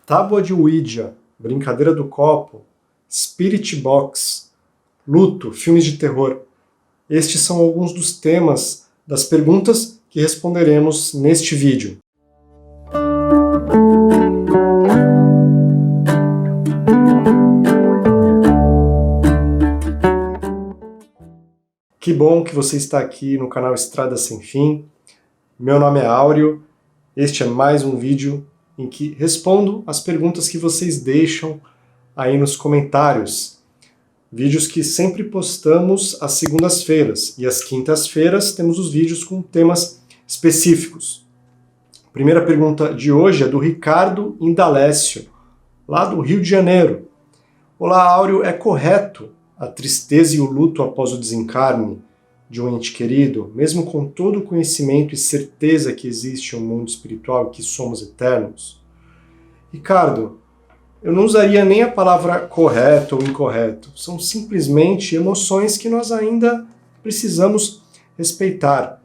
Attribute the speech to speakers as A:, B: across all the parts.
A: Tábua de Ouija, Brincadeira do Copo, Spirit Box, Luto, filmes de terror. Estes são alguns dos temas das perguntas que responderemos neste vídeo. Que bom que você está aqui no canal Estrada Sem Fim. Meu nome é Áureo. Este é mais um vídeo em que respondo as perguntas que vocês deixam aí nos comentários. Vídeos que sempre postamos às segundas-feiras e às quintas-feiras temos os vídeos com temas específicos. A primeira pergunta de hoje é do Ricardo Indalécio, lá do Rio de Janeiro. Olá, Áureo, é correto a tristeza e o luto após o desencarne de um ente querido, mesmo com todo o conhecimento e certeza que existe um mundo espiritual e que somos eternos? Ricardo, eu não usaria nem a palavra correto ou incorreto. São simplesmente emoções que nós ainda precisamos respeitar.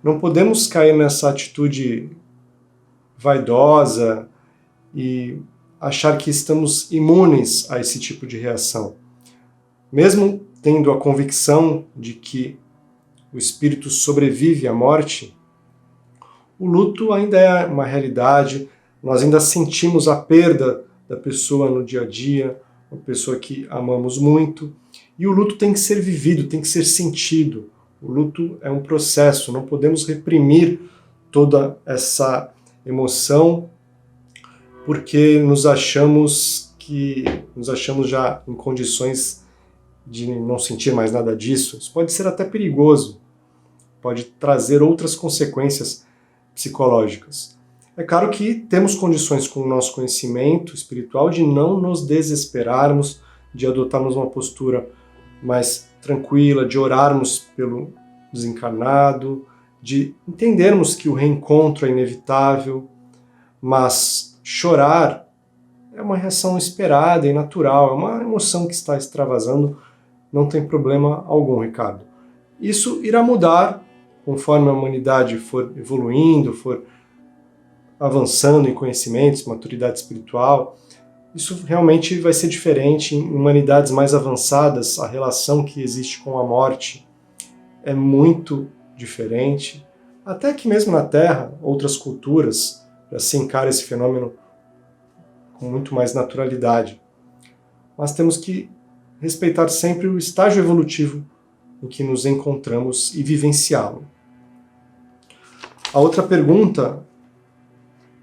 A: Não podemos cair nessa atitude vaidosa e achar que estamos imunes a esse tipo de reação. Mesmo tendo a convicção de que o espírito sobrevive à morte, o luto ainda é uma realidade, nós ainda sentimos a perda da pessoa no dia a dia, uma pessoa que amamos muito, e o luto tem que ser vivido, tem que ser sentido. O luto é um processo, não podemos reprimir toda essa emoção porque nos achamos já em condições de não sentir mais nada disso. Isso pode ser até perigoso, pode trazer outras consequências psicológicas. É claro que temos condições com o nosso conhecimento espiritual de não nos desesperarmos, de adotarmos uma postura mais tranquila, de orarmos pelo desencarnado, de entendermos que o reencontro é inevitável, mas chorar é uma reação esperada e natural, é uma emoção que está extravasando, não tem problema algum, Ricardo. Isso irá mudar conforme a humanidade for evoluindo, for avançando em conhecimentos, maturidade espiritual. Isso realmente vai ser diferente. Em humanidades mais avançadas, a relação que existe com a morte é muito diferente. Até que mesmo na Terra, outras culturas já se encaram esse fenômeno com muito mais naturalidade. Mas temos que respeitar sempre o estágio evolutivo em que nos encontramos e vivenciá-lo. A outra pergunta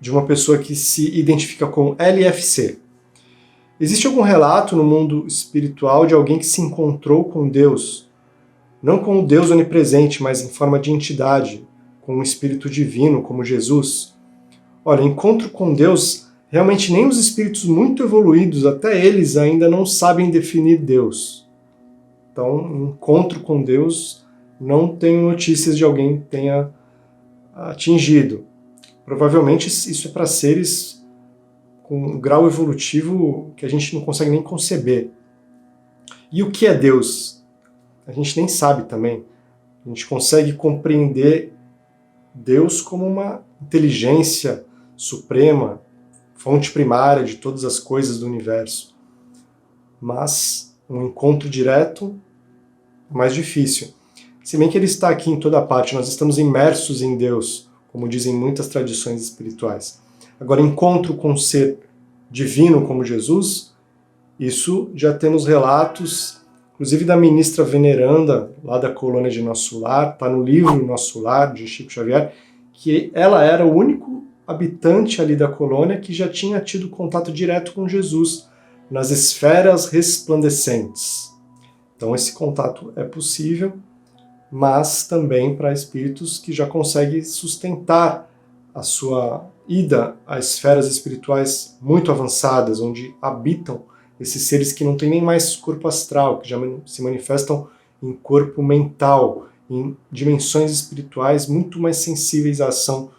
A: de uma pessoa que se identifica com LFC. Existe algum relato no mundo espiritual de alguém que se encontrou com Deus, não com o Deus onipresente, mas em forma de entidade, com um espírito divino como Jesus? Olha, encontro com Deus, realmente nem os espíritos muito evoluídos, até eles ainda não sabem definir Deus. Então, encontro com Deus, não tenho notícias de alguém que tenha atingido. Provavelmente isso é para seres com um grau evolutivo que a gente não consegue nem conceber. E o que é Deus? A gente nem sabe também. A gente consegue compreender Deus como uma inteligência suprema, fonte primária de todas as coisas do universo. Mas um encontro direto é mais difícil. Se bem que ele está aqui em toda parte, nós estamos imersos em Deus, como dizem muitas tradições espirituais. Agora, encontro com um ser divino como Jesus, isso já temos relatos, inclusive da ministra veneranda, lá da colônia de Nosso Lar, está no livro Nosso Lar, de Chico Xavier, que ela era o único habitante ali da colônia que já tinha tido contato direto com Jesus, nas esferas resplandecentes. Então esse contato é possível, mas também para espíritos que já conseguem sustentar a sua ida a esferas espirituais muito avançadas, onde habitam esses seres que não têm nem mais corpo astral, que já se manifestam em corpo mental, em dimensões espirituais muito mais sensíveis à ação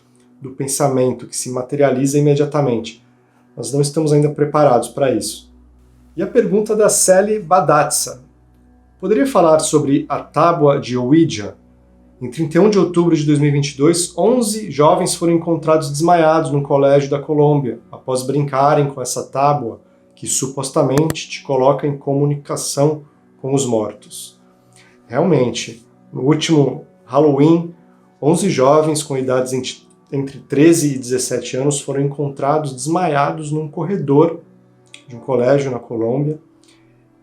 A: do pensamento, que se materializa imediatamente. Nós não estamos ainda preparados para isso. E a pergunta da Sally Badatsa. Poderia falar sobre a tábua de Ouija? Em 31 de outubro de 2022, 11 jovens foram encontrados desmaiados num colégio da Colômbia, após brincarem com essa tábua que supostamente te coloca em comunicação com os mortos. Realmente, no último Halloween, 11 jovens com idades entre 13 e 17 anos foram encontrados desmaiados num corredor de um colégio na Colômbia,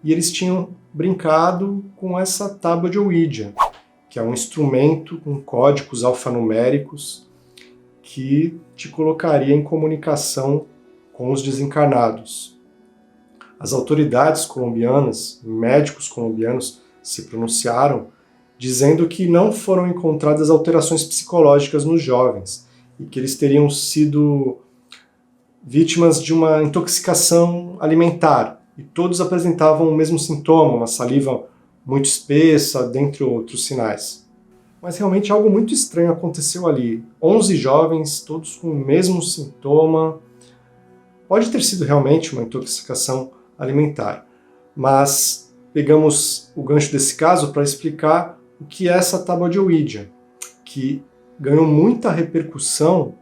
A: e eles tinham brincado com essa tábua de Ouija, que é um instrumento com códigos alfanuméricos que te colocaria em comunicação com os desencarnados. As autoridades colombianas, médicos colombianos, se pronunciaram dizendo que não foram encontradas alterações psicológicas nos jovens e que eles teriam sido vítimas de uma intoxicação alimentar, e todos apresentavam o mesmo sintoma, uma saliva muito espessa, dentre outros sinais. Mas realmente algo muito estranho aconteceu ali. 11 jovens, todos com o mesmo sintoma. Pode ter sido realmente uma intoxicação alimentar, mas pegamos o gancho desse caso para explicar o que é essa tábua de Ouija, que ganhou muita repercussão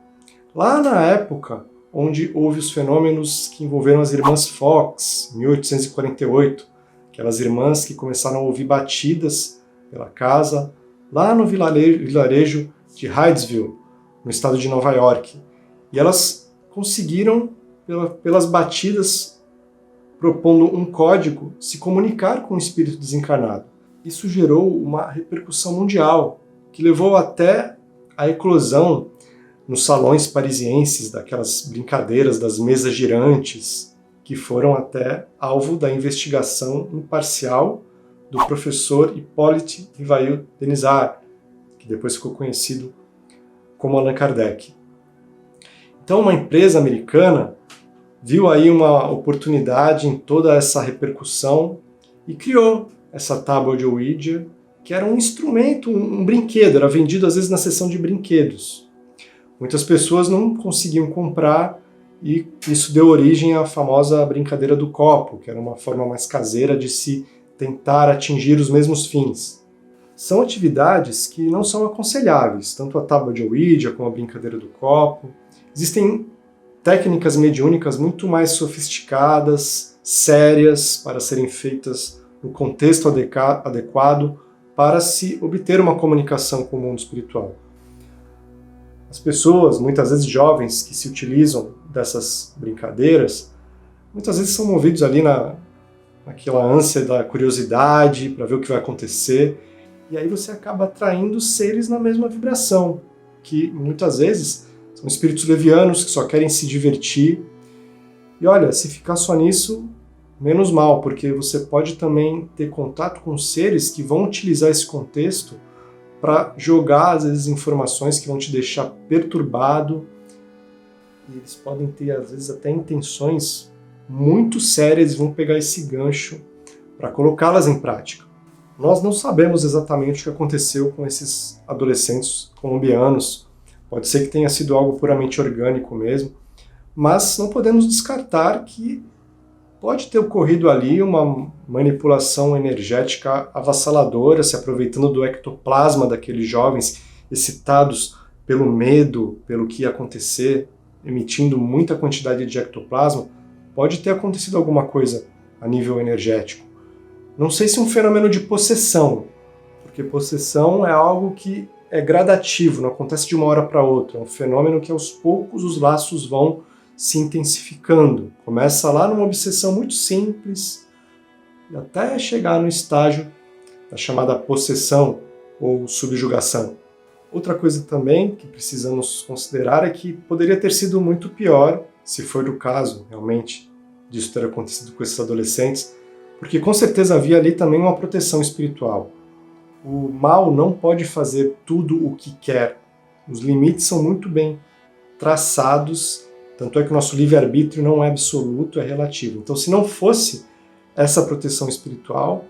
A: lá na época onde houve os fenômenos que envolveram as irmãs Fox, em 1848, aquelas irmãs que começaram a ouvir batidas pela casa, lá no vilarejo de Hydesville, no estado de Nova York. E elas conseguiram, pelas batidas, propondo um código, se comunicar com o espírito desencarnado. Isso gerou uma repercussão mundial, que levou até a eclosão nos salões parisienses daquelas brincadeiras das mesas girantes, que foram até alvo da investigação imparcial do professor Hippolyte Rivail-Denizar, que depois ficou conhecido como Allan Kardec. Então, uma empresa americana viu aí uma oportunidade em toda essa repercussão e criou essa tábua de Ouija, que era um instrumento, um brinquedo, era vendido às vezes na seção de brinquedos. Muitas pessoas não conseguiam comprar e isso deu origem à famosa brincadeira do copo, que era uma forma mais caseira de se tentar atingir os mesmos fins. São atividades que não são aconselháveis, tanto a tábua de Ouija como a brincadeira do copo. Existem técnicas mediúnicas muito mais sofisticadas, sérias, para serem feitas no contexto adequado para se obter uma comunicação com o mundo espiritual. As pessoas, muitas vezes jovens, que se utilizam dessas brincadeiras, muitas vezes são movidos ali naquela ânsia da curiosidade para ver o que vai acontecer, e aí você acaba atraindo seres na mesma vibração, que muitas vezes são espíritos levianos que só querem se divertir. E olha, se ficar só nisso, menos mal, porque você pode também ter contato com seres que vão utilizar esse contexto para jogar, às vezes, informações que vão te deixar perturbado. E eles podem ter, às vezes, até intenções muito sérias e vão pegar esse gancho para colocá-las em prática. Nós não sabemos exatamente o que aconteceu com esses adolescentes colombianos. Pode ser que tenha sido algo puramente orgânico mesmo, mas não podemos descartar que pode ter ocorrido ali uma manipulação energética avassaladora, se aproveitando do ectoplasma daqueles jovens excitados pelo medo, pelo que ia acontecer, emitindo muita quantidade de ectoplasma. Pode ter acontecido alguma coisa a nível energético. Não sei se um fenômeno de possessão, porque possessão é algo que é gradativo, não acontece de uma hora para outra. É um fenômeno que aos poucos os laços vão se intensificando. Começa lá numa obsessão muito simples, até chegar no estágio da chamada possessão ou subjugação. Outra coisa também que precisamos considerar é que poderia ter sido muito pior, se for o caso realmente disso ter acontecido com esses adolescentes, porque com certeza havia ali também uma proteção espiritual. O mal não pode fazer tudo o que quer. Os limites são muito bem traçados, tanto é que o nosso livre-arbítrio não é absoluto, é relativo. Então, se não fosse essa proteção espiritual,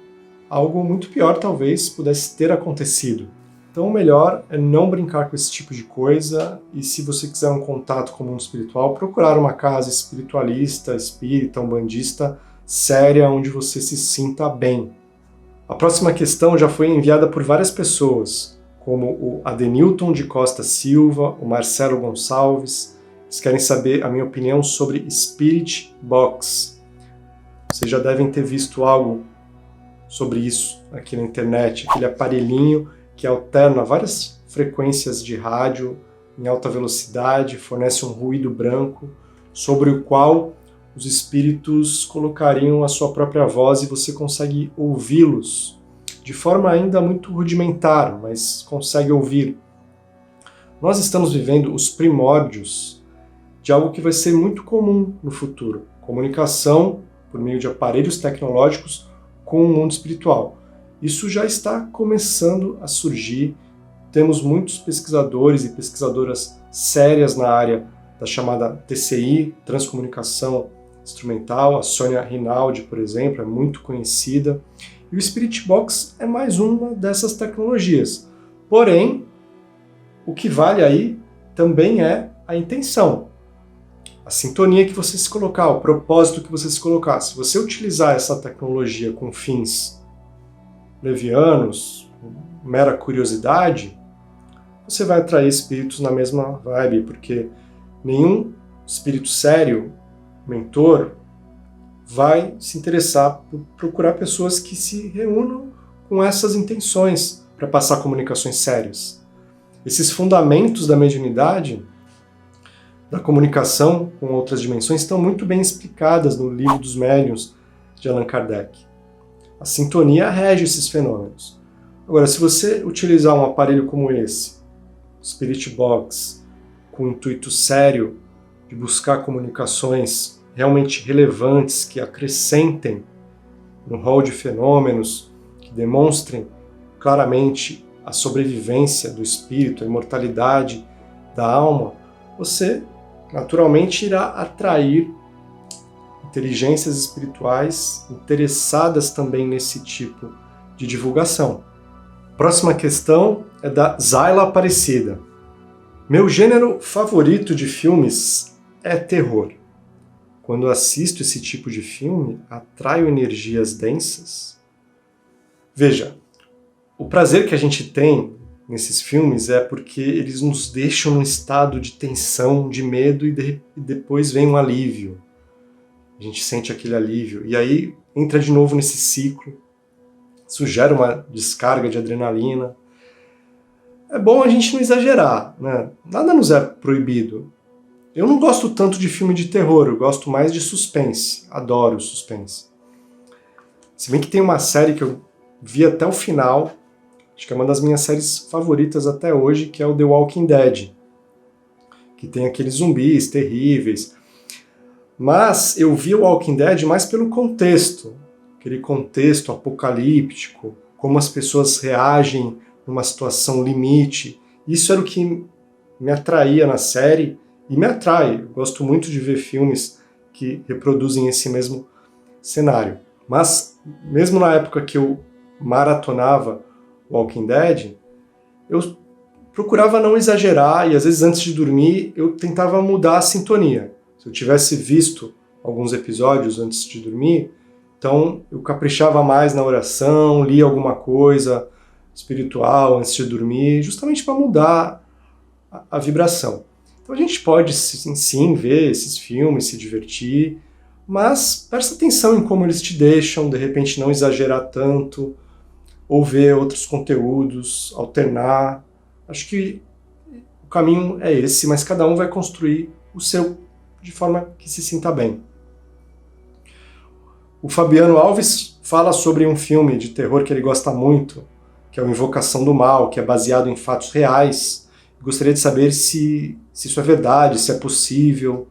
A: algo muito pior talvez pudesse ter acontecido. Então, o melhor é não brincar com esse tipo de coisa, e se você quiser um contato com o mundo espiritual, procurar uma casa espiritualista, espírita, umbandista, séria, onde você se sinta bem. A próxima questão já foi enviada por várias pessoas. como o Adenilton de Costa Silva, o Marcelo Gonçalves. Eles querem saber a minha opinião sobre Spirit Box. Vocês já devem ter visto algo sobre isso aqui na internet, aquele aparelhinho que alterna várias frequências de rádio em alta velocidade, fornece um ruído branco, sobre o qual os espíritos colocariam a sua própria voz e você consegue ouvi-los de forma ainda muito rudimentar, mas consegue ouvir. Nós estamos vivendo os primórdios de algo que vai ser muito comum no futuro: comunicação por meio de aparelhos tecnológicos com o mundo espiritual. Isso já está começando a surgir. Temos muitos pesquisadores e pesquisadoras sérias na área da chamada TCI, Transcomunicação Instrumental. A Sônia Rinaldi, por exemplo, é muito conhecida. E o Spirit Box é mais uma dessas tecnologias. Porém, o que vale aí também é a intenção, a sintonia que você se colocar, o propósito que você se colocar. Se você utilizar essa tecnologia com fins levianos, mera curiosidade, você vai atrair espíritos na mesma vibe, porque nenhum espírito sério, mentor, vai se interessar por procurar pessoas que se reúnam com essas intenções para passar comunicações sérias. Esses fundamentos da mediunidade, da comunicação com outras dimensões, estão muito bem explicadas no Livro dos Médiuns de Allan Kardec. A sintonia rege esses fenômenos. Agora, se você utilizar um aparelho como esse, Spirit Box, com o intuito sério de buscar comunicações realmente relevantes, que acrescentem no rol de fenômenos, que demonstrem claramente a sobrevivência do espírito, a imortalidade da alma, você naturalmente irá atrair inteligências espirituais interessadas também nesse tipo de divulgação. Próxima questão é da Zayla Aparecida. Meu gênero favorito de filmes é terror. Quando assisto esse tipo de filme, atraio energias densas? Veja, o prazer que a gente tem nesses filmes é porque eles nos deixam num estado de tensão, de medo, e depois vem um alívio. A gente sente aquele alívio e aí entra de novo nesse ciclo. Isso gera uma descarga de adrenalina. É bom a gente não exagerar, né? Nada nos é proibido. Eu não gosto tanto de filme de terror, eu gosto mais de suspense. Adoro suspense. Se bem que tem uma série que eu vi até o final, acho que é uma das minhas séries favoritas até hoje, que é o The Walking Dead, que tem aqueles zumbis terríveis. Mas eu vi o Walking Dead mais pelo contexto, aquele contexto apocalíptico, como as pessoas reagem numa situação limite. Isso era o que me atraía na série e me atrai. Eu gosto muito de ver filmes que reproduzem esse mesmo cenário. Mas mesmo na época que eu maratonava Walking Dead, eu procurava não exagerar e às vezes antes de dormir eu tentava mudar a sintonia. Se eu tivesse visto alguns episódios antes de dormir, então eu caprichava mais na oração, lia alguma coisa espiritual antes de dormir, justamente para mudar a vibração. Então a gente pode sim ver esses filmes, se divertir, mas presta atenção em como eles te deixam, de repente não exagerar tanto, ou ver outros conteúdos, alternar. Acho que o caminho é esse, mas cada um vai construir o seu de forma que se sinta bem. O Fabiano Alves fala sobre um filme de terror que ele gosta muito, que é o Invocação do Mal, que é baseado em fatos reais. Gostaria de saber se isso é verdade, se é possível,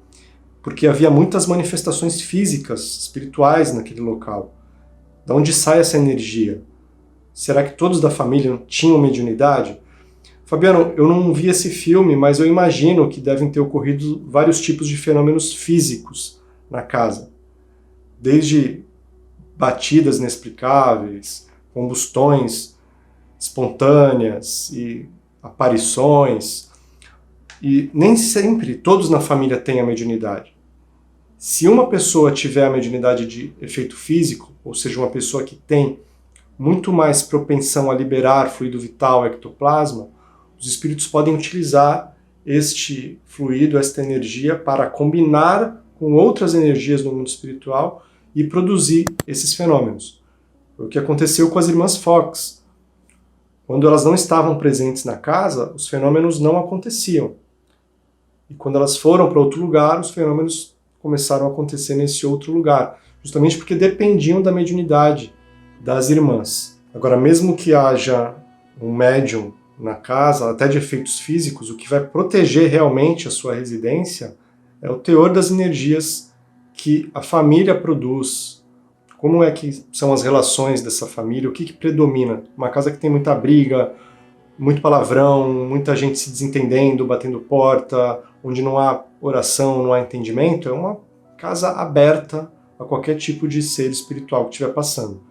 A: porque havia muitas manifestações físicas, espirituais naquele local. De onde sai essa energia? Será que todos da família tinham mediunidade? Fabiano, eu não vi esse filme, mas eu imagino que devem ter ocorrido vários tipos de fenômenos físicos na casa. Desde batidas inexplicáveis, combustões espontâneas e aparições. E nem sempre todos na família têm a mediunidade. Se uma pessoa tiver a mediunidade de efeito físico, ou seja, uma pessoa que tem muito mais propensão a liberar fluido vital, ectoplasma, os espíritos podem utilizar este fluido, esta energia, para combinar com outras energias no mundo espiritual e produzir esses fenômenos. Foi o que aconteceu com as irmãs Fox. Quando elas não estavam presentes na casa, os fenômenos não aconteciam. E quando elas foram para outro lugar, os fenômenos começaram a acontecer nesse outro lugar, justamente porque dependiam da mediunidade das irmãs. Agora, mesmo que haja um médium na casa, até de efeitos físicos, o que vai proteger realmente a sua residência é o teor das energias que a família produz. Como é que são as relações dessa família? O que predomina? Uma casa que tem muita briga, muito palavrão, muita gente se desentendendo, batendo porta, onde não há oração, não há entendimento, é uma casa aberta a qualquer tipo de ser espiritual que estiver passando.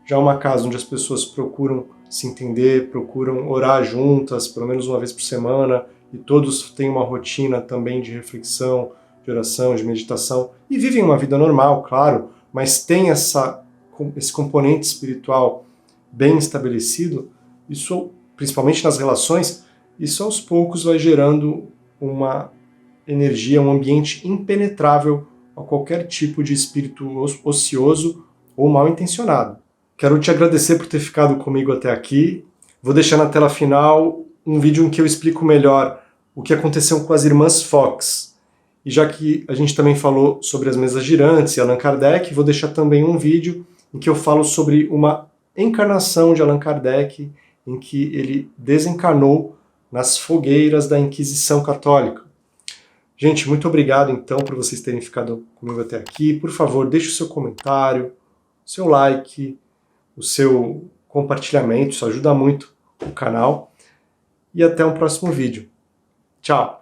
A: Já uma casa onde as pessoas procuram se entender, procuram orar juntas, pelo menos uma vez por semana, e todos têm uma rotina também de reflexão, de oração, de meditação, e vivem uma vida normal, claro, mas tem esse componente espiritual bem estabelecido, isso, principalmente nas relações, isso aos poucos vai gerando uma energia, um ambiente impenetrável a qualquer tipo de espírito ocioso ou mal intencionado. Quero te agradecer por ter ficado comigo até aqui. Vou deixar na tela final um vídeo em que eu explico melhor o que aconteceu com as irmãs Fox. E já que a gente também falou sobre as mesas girantes e Allan Kardec, vou deixar também um vídeo em que eu falo sobre uma encarnação de Allan Kardec, em que ele desencarnou nas fogueiras da Inquisição Católica. Gente, muito obrigado então por vocês terem ficado comigo até aqui. Por favor, deixe o seu comentário, o seu like, o seu compartilhamento, isso ajuda muito o canal. E até um próximo vídeo. Tchau!